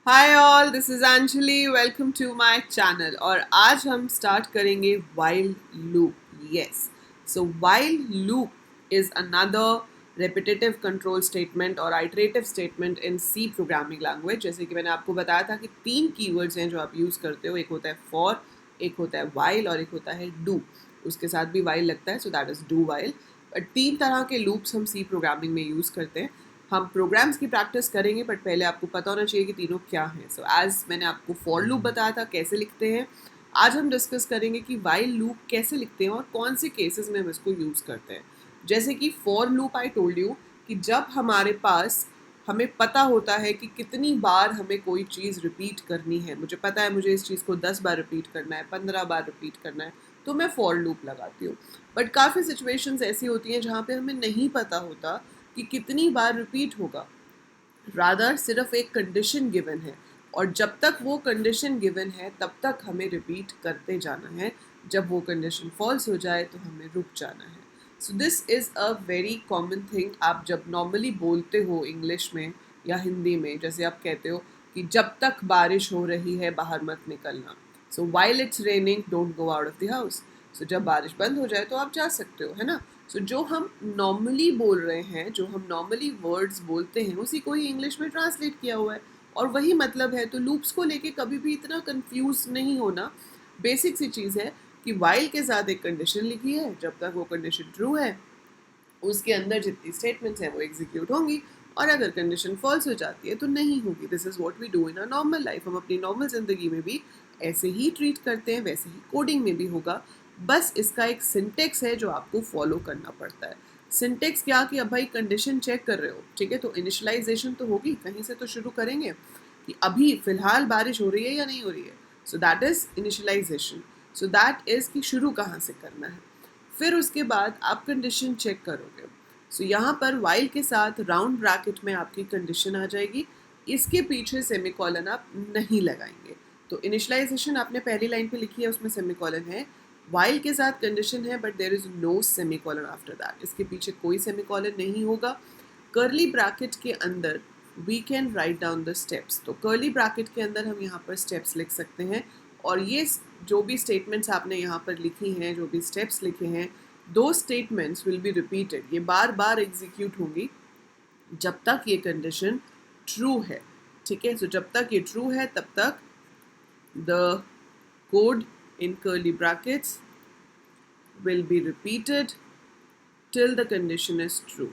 Hi all, this is Anjali. Welcome to my channel. और आज हम स्टार्ट करेंगे while loop. Yes, so while loop is another repetitive control statement और iterative statement in C programming language. जैसे कि मैंने आपको बताया था कि 3 कीवर्ड्स हैं जो आप यूज़ करते हो। एक होता है फॉर, एक होता है while और एक होता है डू। उसके साथ भी while लगता है, so that is do while। But 3 तरह के लूप्स हम सी प्रोग्रामिंग में यूज़ करते हैं। हम प्रोग्राम्स की प्रैक्टिस करेंगे, बट पहले आपको पता होना चाहिए कि तीनों क्या हैं। सो एज मैंने आपको फॉर लूप बताया था कैसे लिखते हैं, आज हम डिस्कस करेंगे कि वाइल लूप कैसे लिखते हैं और कौन से केसेस में हम इसको यूज़ करते हैं। जैसे कि for loop I told you कि जब हमारे पास हमें पता होता है कि कितनी बार हमें कोई चीज़ रिपीट करनी है, मुझे पता है मुझे इस चीज़ को 10 बार रिपीट करना है, 15 बार रिपीट करना है, तो मैं फॉर लूप लगाती हूँ। बट काफ़ी सिचुएशंस ऐसी होती हैं जहाँ पे हमें नहीं पता होता कि कितनी बार रिपीट होगा। रादर सिर्फ एक कंडीशन गिवन है और जब तक वो कंडीशन गिवन है तब तक हमें रिपीट करते जाना है। जब वो कंडीशन फॉल्स हो जाए तो हमें रुक जाना है। सो this is a very common thing. आप जब नॉर्मली बोलते हो इंग्लिश में या हिंदी में, जैसे आप कहते हो कि जब तक बारिश हो रही है बाहर मत निकलना। So while it's raining don't go out of the house. So जब बारिश बंद हो जाए तो आप जा सकते हो, है ना। सो जो हम नॉर्मली बोल रहे हैं, जो हम नॉर्मली वर्ड्स बोलते हैं, उसी को ही इंग्लिश में ट्रांसलेट किया हुआ है और वही मतलब है। तो लूप्स को लेके कभी भी इतना कंफ्यूज नहीं होना। बेसिक सी चीज़ है कि वाइल के साथ एक कंडीशन लिखी है, जब तक वो कंडीशन ट्रू है उसके अंदर जितनी स्टेटमेंट्स हैं वो एग्जीक्यूट होंगी, और अगर कंडीशन फॉल्स हो जाती है तो नहीं होगी। This is what we do in a normal life. हम अपनी नॉर्मल ज़िंदगी में भी ऐसे ही ट्रीट करते हैं, वैसे ही कोडिंग में भी होगा। बस इसका एक सिंटेक्स है जो आपको फॉलो करना पड़ता है। सिंटेक्स क्या कि अब भाई कंडीशन चेक कर रहे हो, ठीक है, तो इनिशियलाइजेशन तो होगी, कहीं से तो शुरू करेंगे कि अभी फ़िलहाल बारिश हो रही है या नहीं हो रही है। So that is initialization. So that is कि शुरू कहाँ से करना है। फिर उसके बाद आप कंडीशन चेक करोगे। सो यहाँ पर वाइल के साथ राउंड ब्रैकेट में आपकी कंडीशन आ जाएगी, इसके पीछे सेमीकोलन आप नहीं लगाएंगे। तो इनिशियलाइजेशन आपने पहली लाइन पे लिखी है, उसमें सेमीकोलन है। वाइल के साथ कंडीशन है but there is no semicolon after that, इसके पीछे कोई सेमीकोलन नहीं होगा। कर्ली ब्रैकेट के अंदर we can write down the steps. तो कर्ली ब्रैकेट के अंदर हम यहाँ पर स्टेप्स लिख सकते हैं, और ये जो भी स्टेटमेंट्स आपने यहाँ पर लिखी हैं, जो भी स्टेप्स लिखे हैं, दो स्टेटमेंट्स विल बी रिपीटेड। ये बार बार एग्जीक्यूट होंगी जब तक ये कंडीशन ट्रू है, ठीक है। सो जब तक ये ट्रू है तब तक the code in curly brackets will be repeated till the condition is true.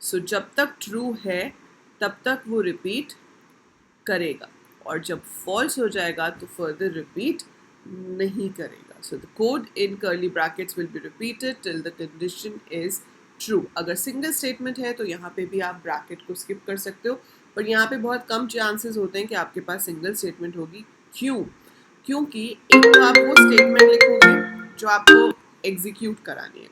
So जब तक ट्रू है तब तक वो रिपीट करेगा, और जब फॉल्स हो जाएगा तो फर्दर रिपीट नहीं करेगा। So the code in curly brackets will be repeated till the condition is true. अगर सिंगल स्टेटमेंट है तो यहाँ पे भी आप ब्रैकेट को स्किप कर सकते हो, पर यहाँ पे बहुत कम चांसेस होते हैं कि आपके पास सिंगल स्टेटमेंट होगी। क्यों? क्योंकि एक तो आप वो स्टेटमेंट लिखोगे जो आपको एग्जीक्यूट करानी है।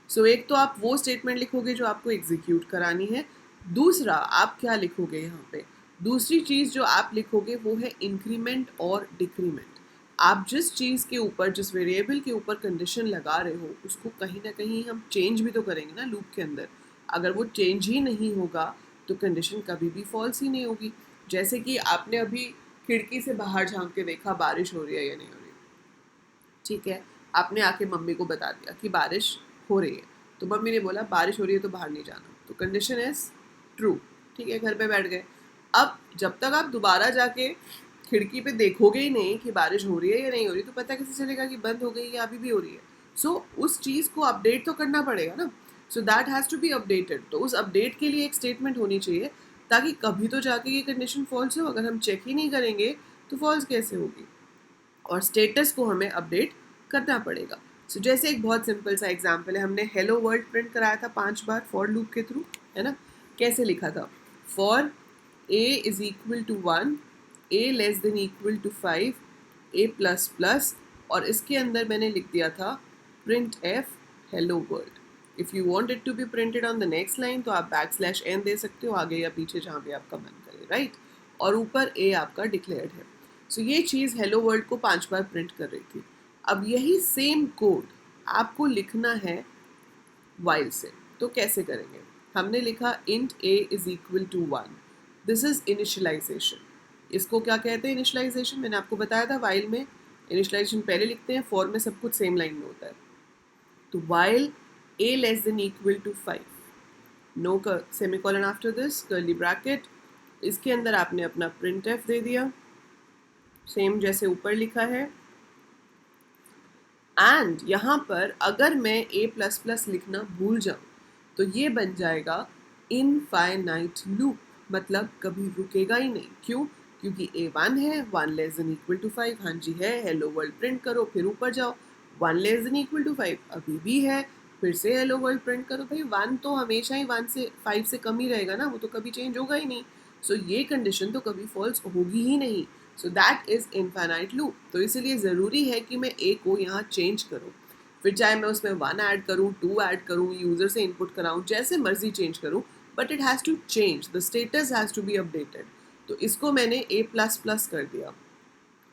सो एक तो आप वो स्टेटमेंट लिखोगे जो आपको एग्जीक्यूट करानी है, दूसरा आप क्या लिखोगे यहाँ पे, दूसरी चीज़ जो आप लिखोगे वो है इंक्रीमेंट और डिक्रीमेंट। आप जिस चीज़ के ऊपर, जिस वेरिएबल के ऊपर कंडीशन लगा रहे हो, उसको कहीं ना कहीं हम चेंज भी तो करेंगे ना लूप के अंदर। अगर वो चेंज ही नहीं होगा तो कंडीशन कभी भी फॉल्स ही नहीं होगी। जैसे कि आपने अभी खिड़की से बाहर झांक के देखा बारिश हो रही है या नहीं हो रही, ठीक है, आपने आके मम्मी को बता दिया कि बारिश हो रही है, तो मम्मी ने बोला बारिश हो रही है तो बाहर नहीं जाना, तो कंडीशन इज ट्रू, ठीक है, घर पे बैठ गए। अब जब तक आप दोबारा जाके खिड़की पे देखोगे ही नहीं कि बारिश हो रही है या नहीं हो रही, तो पता कैसे चलेगा कि बंद हो गई या अभी भी हो रही है। सो उस चीज़ को अपडेट तो करना पड़ेगा ना। So that has to be updated. तो उस अपडेट के लिए एक स्टेटमेंट होनी चाहिए, ताकि कभी तो जाके ये कंडीशन फॉल्स हो। अगर हम चेक ही नहीं करेंगे तो फॉल्स कैसे होगी, और स्टेटस को हमें अपडेट करना पड़ेगा। सो जैसे एक बहुत सिंपल सा एग्जांपल है, हमने हेलो वर्ल्ड प्रिंट कराया था 5 बार फॉर लूप के थ्रू, है ना। कैसे लिखा था, for a is equal to 1, a less than equal to 5, a plus plus, और इसके अंदर मैंने लिख दिया था print f hello world. If you want it to be printed on the next line तो आप \n दे सकते हो, आगे या पीछे जहाँ भी आपका मन करे, राइट। और ऊपर ए आपका डिक्लेयर्ड है। सो ये चीज़ हेलो वर्ल्ड को 5 बार प्रिंट कर रही थी। अब यही सेम कोड आपको लिखना है वाइल से। तो कैसे करेंगे, हमने लिखा int a is equal to 1, this is initialization. इसको क्या कहते हैं इनिशियलाइजेशन? मैंने आपको बताया था वाइल में इनिशियलाइजेशन पहले लिखते हैं, फॉर में सब कुछ सेम लाइन में होता है। तो while a less than equal to 5, no semicolon after this, curly bracket, इसके अंदर आपने अपना प्रिंट एफ दे दिया सेम जैसे ऊपर लिखा है। एंड यहाँ पर अगर मैं a प्लस प्लस लिखना भूल जाऊँ तो ये बन जाएगा इनफाइनाइट लूप, मतलब कभी रुकेगा ही नहीं। क्यों? क्योंकि a1 है, 1 लेस देन इक्वल टू 5, हाँ जी है, हेलो वर्ल्ड प्रिंट करो, फिर ऊपर जाओ, 1 लेस देन इक्वल टू 5 अभी भी है, फिर से हेलो वर्ल्ड प्रिंट करो। भाई 1 तो हमेशा ही 1 से 5 से कम ही रहेगा ना, वो तो कभी चेंज होगा ही नहीं। सो ये कंडीशन तो कभी फॉल्स होगी ही नहीं। So that is infinite loop. तो इसलिए ज़रूरी है कि मैं a को यहाँ चेंज करूँ, फिर चाहे मैं उसमें 1 ऐड करूँ, 2 ऐड करूँ, यूज़र से इनपुट कराऊँ, जैसे मर्जी चेंज करूँ, but it has to change, the status has to be updated. तो इसको मैंने a प्लस प्लस कर दिया।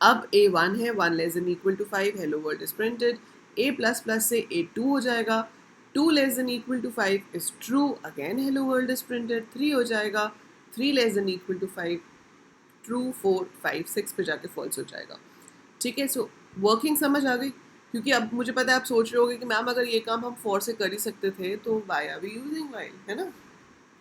अब a1 है, 1 less than equal to 5, hello world is printed, a plus plus से a2 हो जाएगा, 2 less than equal to 5 is true, again hello world is printed, 3 हो जाएगा, 3 less than equal to 5 true, 4 5 6 पे जाके फॉल्स हो जाएगा। ठीक है, सो वर्किंग समझ आ गई? क्योंकि अब मुझे पता है आप सोच रहे होगे कि मैम अगर ये काम हम फॉर से कर ही सकते थे तो why are we using while, है ना?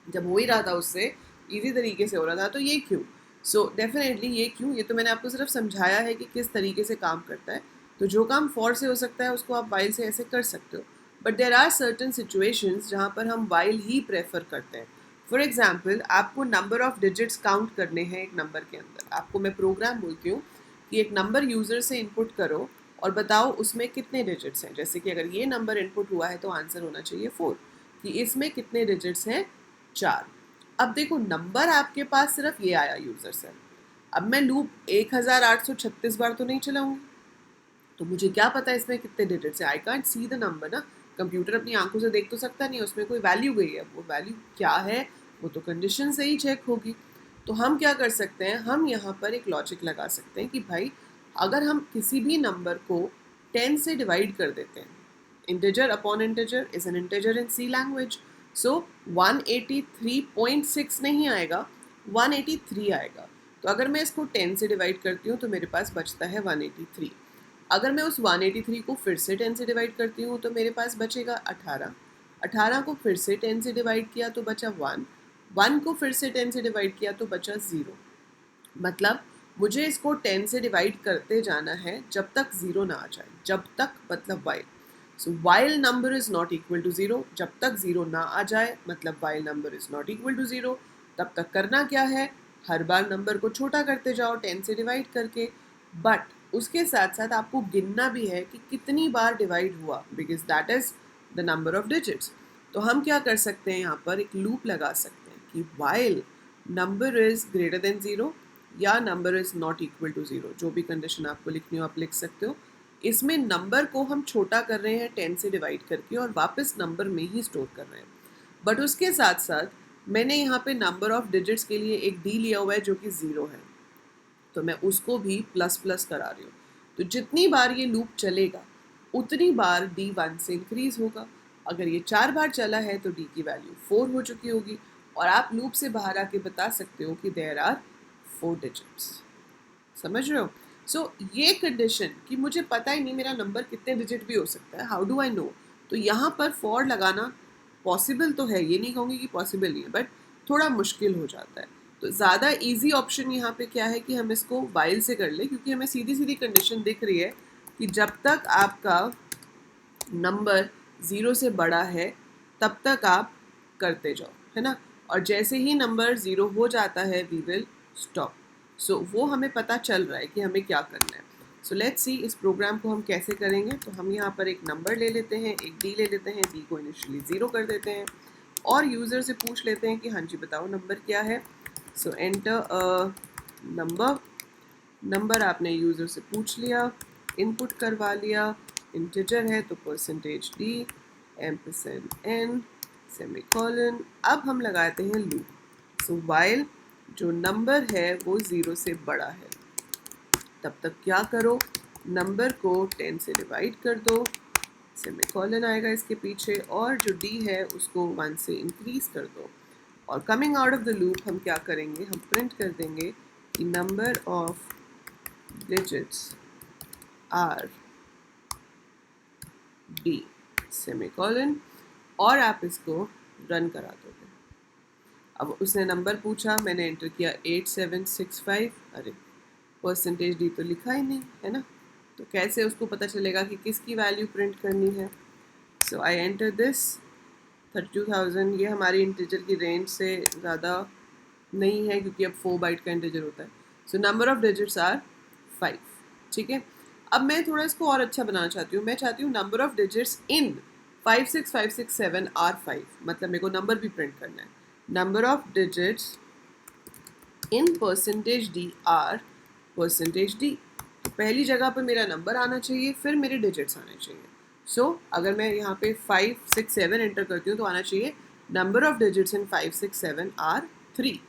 जब हो ही रहा था उससे इजी तरीके से हो रहा था तो ये क्यों? सो डेफिनेटली ये क्यों, ये तो मैंने आपको सिर्फ समझाया है कि किस तरीके से काम करता है। तो जो काम फॉर से हो सकता है उसको आप वाइल से ऐसे कर सकते हो, but there are certain situations जहाँ पर हम वाइल ही प्रेफर करते हैं। फॉर एग्जाम्पल, आपको नंबर ऑफ डिजिट्स काउंट करने हैं एक नंबर के अंदर। आपको मैं प्रोग्राम बोलती हूँ कि एक नंबर यूज़र से इनपुट करो और बताओ उसमें कितने डिजिट्स हैं। जैसे कि अगर ये नंबर इनपुट हुआ है तो आंसर होना चाहिए 4, कि इसमें कितने डिजिट्स हैं, 4। अब देखो नंबर आपके पास सिर्फ ये आया यूज़र से, अब मैं लूप 1836 बार तो नहीं चलाऊंगी, तो मुझे क्या पता इसमें कितने डिजिट्स हैं? I can't see the number ना। कंप्यूटर अपनी आंखों से देख तो सकता नहीं, उसमें कोई वैल्यू गई है, वो वैल्यू क्या है वो तो कंडीशन से ही चेक होगी। तो हम क्या कर सकते हैं, हम यहाँ पर एक लॉजिक लगा सकते हैं कि भाई अगर हम किसी भी नंबर को 10 से डिवाइड कर देते हैं, integer upon integer is an integer in C language, so 183.6 नहीं आएगा, 183 आएगा। तो अगर मैं इसको 10 से डिवाइड करती हूँ तो मेरे पास बचता है 183। अगर मैं उस 183 को फिर से 10 से डिवाइड करती हूँ तो मेरे पास बचेगा 18। 18 को फिर से 10 से डिवाइड किया तो बचा 1, 1 को फिर से 10 से डिवाइड किया तो बचा 0। मतलब मुझे इसको 10 से डिवाइड करते जाना है जब तक 0 ना आ जाए, जब तक मतलब while. So while number is not equal to 0, जब तक 0 ना आ जाए मतलब while number is not equal to 0। तब तक करना क्या है, हर बार नंबर को छोटा करते जाओ 10 से डिवाइड करके, बट उसके साथ साथ आपको गिनना भी है कि कितनी बार डिवाइड हुआ, because that is the number of digits. तो हम क्या कर सकते हैं, यहाँ पर एक लूप लगा सकते हैं कि while number is greater than 0 या number is not equal to 0, जो भी कंडीशन आपको लिखनी हो आप लिख सकते हो। इसमें नंबर को हम छोटा कर रहे हैं 10 से डिवाइड करके और वापस नंबर में ही स्टोर कर रहे हैं, बट उसके साथ साथ मैंने यहाँ पे नंबर ऑफ डिजिट्स के लिए एक डी लिया हुआ है जो कि 0 है, तो मैं उसको भी प्लस प्लस करा रही हूँ। तो जितनी बार ये लूप चलेगा उतनी बार डी 1 से इंक्रीज होगा। अगर ये 4 बार चला है तो डी की वैल्यू 4 हो चुकी होगी और आप लूप से बाहर आके बता सकते हो कि देयर आर 4 डिजिट्स। समझ रहे हो? सो ये कंडीशन कि मुझे पता ही नहीं मेरा नंबर कितने डिजिट भी हो सकता है, हाउ डू आई नो? तो यहाँ पर फॉर लगाना पॉसिबल तो है, ये नहीं कहूँगी कि पॉसिबल नहीं है, बट थोड़ा मुश्किल हो जाता है। तो ज़्यादा इजी ऑप्शन यहाँ पे क्या है कि हम इसको वाइल से कर ले, क्योंकि हमें सीधी सीधी कंडीशन दिख रही है कि जब तक आपका नंबर 0 से बड़ा है तब तक आप करते जाओ, है ना? और जैसे ही नंबर 0 हो जाता है वी विल स्टॉप। सो वो हमें पता चल रहा है कि हमें क्या करना है। सो लेट्स सी इस प्रोग्राम को हम कैसे करेंगे। तो हम यहाँ पर एक नंबर ले लेते हैं, एक डी ले लेते हैं, डी को इनिशियली 0 कर देते हैं और यूज़र से पूछ लेते हैं कि हाँ जी बताओ नंबर क्या है। सो एंटर नंबर आपने यूज़र से पूछ लिया, इनपुट करवा लिया, इंटीजर है तो परसेंटेज डी %n सेमीकोलन। अब हम लगाते हैं लूप। सो वाइल जो नंबर है वो 0 से बड़ा है तब तक क्या करो, नंबर को 10 से डिवाइड कर दो, सेमीकोलन आएगा इसके पीछे, और जो डी है उसको 1 से इंक्रीज कर दो। और coming out of the loop हम क्या करेंगे, हम प्रिंट कर देंगे कि number of digits R D semicolon, और आप इसको रन करा दोगे। अब उसने नंबर पूछा, मैंने एंटर किया 8765, अरे परसेंटेज डी तो लिखा ही नहीं है ना, तो कैसे उसको पता चलेगा कि किसकी वैल्यू प्रिंट करनी है। सो आई एंटर दिस 32,000। ये हमारी इंटीजर की रेंज से ज़्यादा नहीं है क्योंकि अब 4 बाइट का इंटीजर होता है। So number of digits are 5। ठीक है, अब मैं थोड़ा इसको और अच्छा बनाना चाहती हूँ। मैं चाहती हूँ number of digits in 56567 are 5, मतलब मेरे को नंबर भी प्रिंट करना है। Number of digits in percentage d are percentage d, तो पहली जगह पर मेरा नंबर आना चाहिए, फिर मेरे डिजिट्स आने चाहिए। सो अगर मैं यहाँ पे 567 एंटर करती हूँ तो आना चाहिए number of digits in 567 are 3।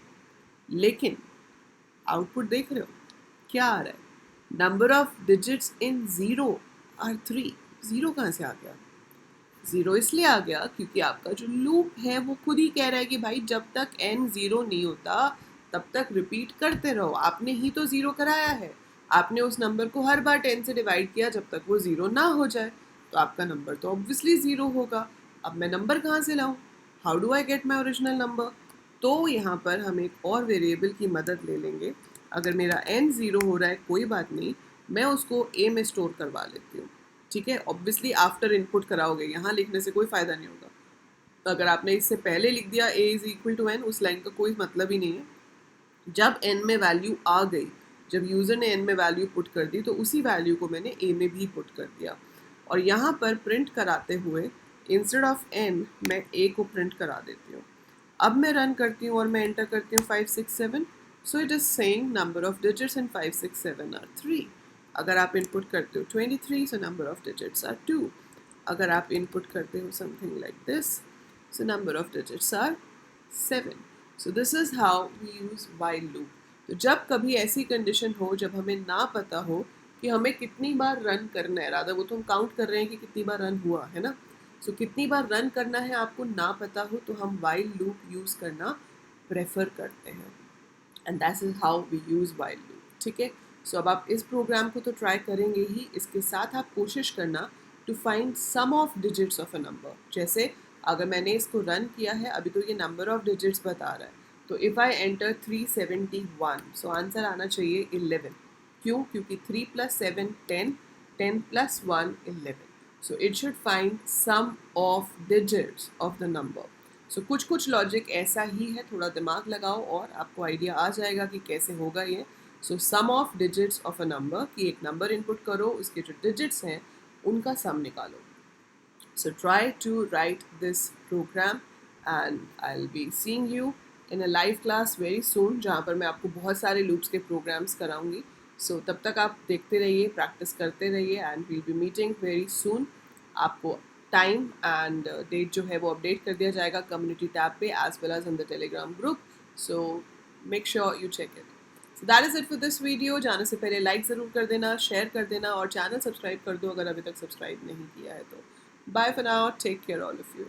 लेकिन आउटपुट देख रहे हो क्या आ रहा है, number of digits in 0 are 3। 0 कहाँ से आ गया? 0 इसलिए आ गया क्योंकि आपका जो लूप है वो खुद ही कह रहा है कि भाई जब तक n 0 नहीं होता तब तक रिपीट करते रहो। आपने ही तो 0 कराया है, आपने उस नंबर को हर बार 10 से डिवाइड किया जब तक वो 0 ना हो जाए, तो आपका नंबर तो ऑब्वियसली 0 होगा। अब मैं नंबर कहाँ से लाऊं? How do I get my original number? तो यहाँ पर हम एक और वेरिएबल की मदद ले लेंगे। अगर मेरा n 0 हो रहा है कोई बात नहीं, मैं उसको a में स्टोर करवा लेती हूँ। ठीक है, ऑब्वियसली आफ्टर इनपुट कराओगे, यहाँ लिखने से कोई फ़ायदा नहीं होगा। तो अगर आपने इससे पहले लिख दिया a is equal to n, उस लाइन का कोई मतलब ही नहीं है। जब n में वैल्यू आ गई, जब यूज़र ने n में वैल्यू पुट कर दी, तो उसी वैल्यू को मैंने a में भी पुट कर दिया। और यहाँ पर प्रिंट कराते हुए इंस्टेड ऑफ n मैं a को प्रिंट करा देती हूँ। अब मैं रन करती हूँ और मैं एंटर करती हूँ 567। So it is saying number of digits in 567 are 3। अगर आप इनपुट करते हो 23, so number of digits are 2। अगर आप इनपुट करते हो something like this, so number of digits are 7। So this is how we use while loop. तो जब कभी ऐसी कंडीशन हो जब हमें ना पता हो कि हमें कितनी बार रन करना है, रादर वो तो हम काउंट कर रहे हैं कि कितनी बार रन हुआ है ना, सो कितनी बार रन करना है आपको ना पता हो, तो हम व्हाइल लूप यूज़ करना प्रेफर करते हैं, and that is how we use while loop. ठीक है, सो अब आप इस प्रोग्राम को तो ट्राई करेंगे ही, इसके साथ आप कोशिश करना to find sum of digits of a number. जैसे अगर मैंने इसको रन किया है, अभी तो ये नंबर ऑफ डिजिट्स बता रहा है, तो if I enter 371, so answer आना चाहिए 11। क्यों? क्योंकि 3 + 7 10, 10 + 1 11। So it should find sum of digits of the number. So कुछ लॉजिक ऐसा ही है, थोड़ा दिमाग लगाओ और आपको आइडिया आ जाएगा कि कैसे होगा ये। So some of digits of a number, कि एक नंबर इनपुट करो, उसके जो डिजिट्स हैं उनका सम निकालो। So try to write this program and I'll be seeing you in a live class very soon, जहाँ पर मैं आपको बहुत सारे लूप्स के प्रोग्राम्स कराऊंगी। सो तब तक आप देखते रहिए, प्रैक्टिस करते रहिए, and we'll be meeting very soon. आपको टाइम एंड डेट जो है वो अपडेट कर दिया जाएगा कम्युनिटी टैब पे as well as in the Telegram group. So make sure you check it. So that is it for this video. जाने से पहले लाइक ज़रूर कर देना, शेयर कर देना और चैनल सब्सक्राइब कर दो अगर अभी तक सब्सक्राइब नहीं किया है तो। Bye for now. Take care, all of you.